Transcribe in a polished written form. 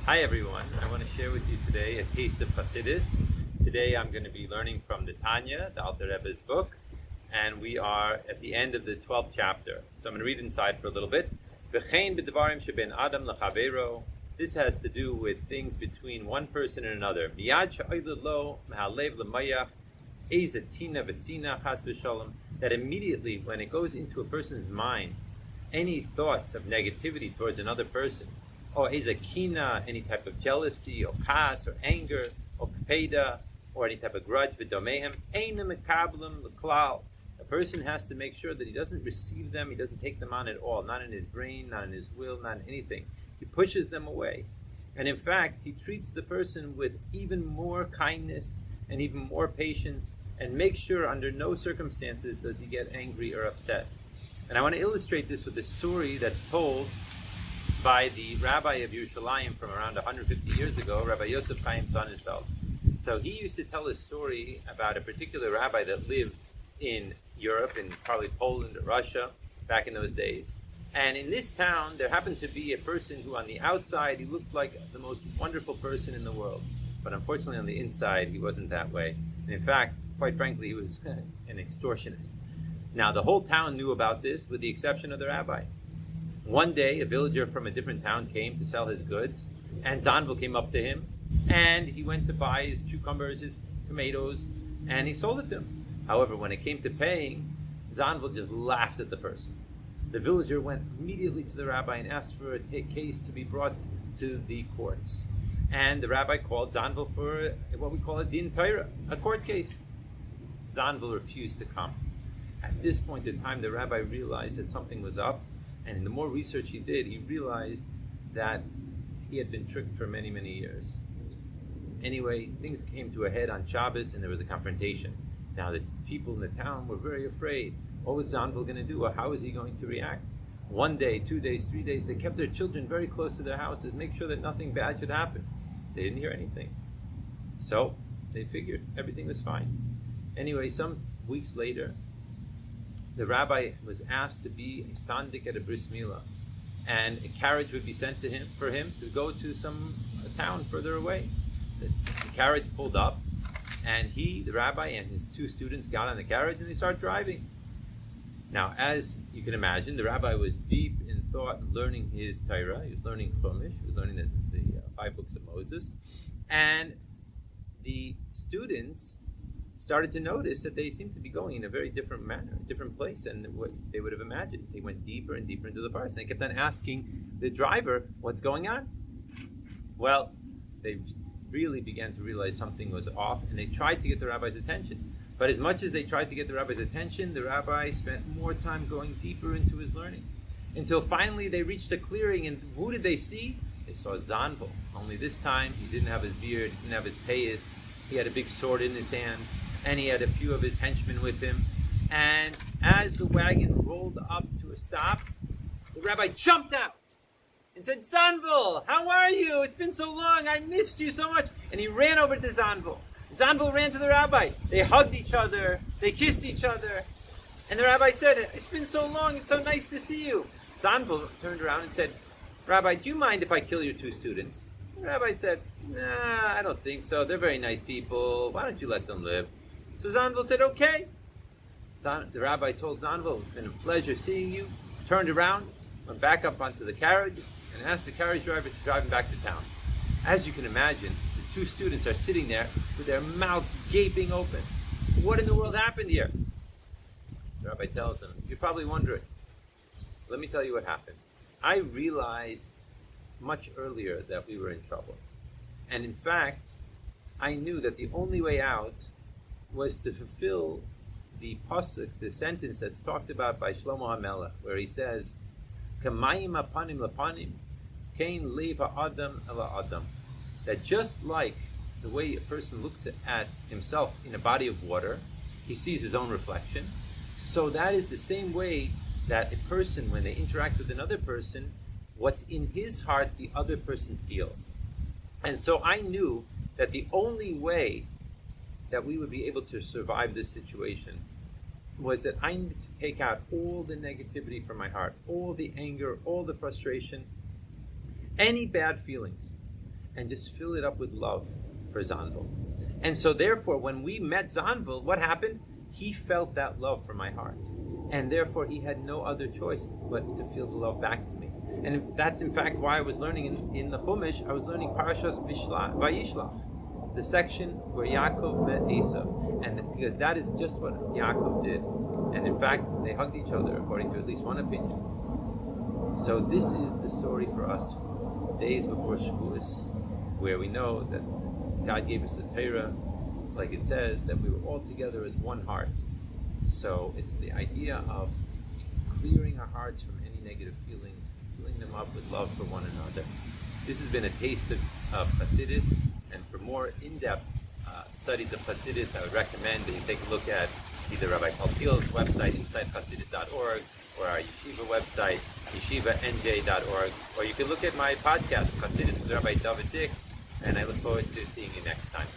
Hi everyone, I want to share with you today a taste of Chassidus. Today I'm going to be learning from the Tanya, the Alter Rebbe's book, and we are at the end of the 12th chapter. So I'm going to read inside for a little bit. V'chein b'devarim sheben adam l'chavero. This has to do with things between one person and another. Miyad she'oiled lo mehalev l'mayach eza tina v'sina chas v'shalom. That immediately when it goes into a person's mind, any thoughts of negativity towards another person, or ezakina, any type of jealousy, or kas, or anger, or kpeda, or any type of grudge, v'domehem, einam mekablim l'klal. A person has to make sure that he doesn't receive them, he doesn't take them on at all, not in his brain, not in his will, not in anything. He pushes them away. And in fact, he treats the person with even more kindness and even more patience, and makes sure under no circumstances does he get angry or upset. And I want to illustrate this with a story that's told by the rabbi of Yerushalayim from around 150 years ago, Rabbi Yosef Chaim Sonnenfeld. So he used to tell a story about a particular rabbi that lived in Europe, in probably Poland or Russia, back in those days. And in this town, there happened to be a person who on the outside, he looked like the most wonderful person in the world. But unfortunately on the inside, he wasn't that way. And in fact, quite frankly, he was an extortionist. Now the whole town knew about this with the exception of the rabbi. One day, a villager from a different town came to sell his goods, and Zanvil came up to him, and he went to buy his cucumbers, his tomatoes, and he sold it to him. However, when it came to paying, Zanvil just laughed at the person. The villager went immediately to the rabbi and asked for a case to be brought to the courts. And the rabbi called Zanvil for what we call a din Torah, a court case. Zanvil refused to come. At this point in time, the rabbi realized that something was up. And in the more research he did, he realized that he had been tricked for many, many years. Anyway, things came to a head on Shabbos, and there was a confrontation. Now, the people in the town were very afraid. What was Zanvil going to do? Or how was he going to react? 1 day, 2 days, 3 days, they kept their children very close to their houses, make sure that nothing bad should happen. They didn't hear anything. So, they figured everything was fine. Anyway, some weeks later, the rabbi was asked to be a sandik at a bris milah, and a carriage would be sent to him for him to go to some town further away. The carriage pulled up, and he, the rabbi, and his 2 students got on the carriage and they started driving. Now, as you can imagine, the rabbi was deep in thought and learning his Torah. He was learning Chumash, he was learning the 5 books of Moses, and the students started to notice that they seemed to be going in a very different manner, a different place than what they would have imagined. They went deeper and deeper into the forest. And they kept on asking the driver, what's going on? Well, they really began to realize something was off, and they tried to get the rabbi's attention. But as much as they tried to get the rabbi's attention, the rabbi spent more time going deeper into his learning. Until finally they reached a clearing, and who did they see? They saw Zanvil. Only this time, he didn't have his beard, he didn't have his payas, he had a big sword in his hand, and he had a few of his henchmen with him. And as the wagon rolled up to a stop, the rabbi jumped out and said, Zanvil, how are you? It's been so long. I missed you so much. And he ran over to Zanvil. Zanvil ran to the rabbi. They hugged each other. They kissed each other. And the rabbi said, it's been so long. It's so nice to see you. Zanvil turned around and said, Rabbi, do you mind if I kill your 2 students? The rabbi said, nah, I don't think so. They're very nice people. Why don't you let them live? So Zanvil said, okay. The rabbi told Zanvil, it's been a pleasure seeing you, turned around, went back up onto the carriage, and asked the carriage driver to drive him back to town. As you can imagine, the 2 students are sitting there with their mouths gaping open. What in the world happened here? The rabbi tells them, you're probably wondering. Let me tell you what happened. I realized much earlier that we were in trouble. And in fact, I knew that the only way out was to fulfill the pasuk, the sentence that's talked about by Shlomo HaMelech, where he says, "Kamayim apanim lapanim, kain leva adam ela adam." That just like the way a person looks at himself in a body of water, he sees his own reflection. So that is the same way that a person, when they interact with another person, what's in his heart, the other person feels. And so I knew that the only way that we would be able to survive this situation was that I needed to take out all the negativity from my heart, all the anger, all the frustration, any bad feelings. and just fill it up with love for Zanvil. And so therefore, when we met Zanvil, what happened? He felt that love for my heart. And therefore, he had no other choice but to feel the love back to me. And that's in fact why I was learning in the Chumash, I was learning Parashas Vayishlach, the section where Yaakov met Esav. And because that is just what Yaakov did. And in fact, they hugged each other, according to at least one opinion. So this is the story for us, days before Shavuos, where we know that God gave us the Torah, like it says, that we were all together as one heart. So it's the idea of clearing our hearts from any negative feelings, filling them up with love for one another. This has been a taste of Chassidus, and for more in-depth studies of Chassidus, I would recommend that you take a look at either Rabbi Paltiel's website, insidechassidus.org, or our yeshiva website, yeshivanj.org, or you can look at my podcast, Chassidus with Rabbi David Dick, and I look forward to seeing you next time.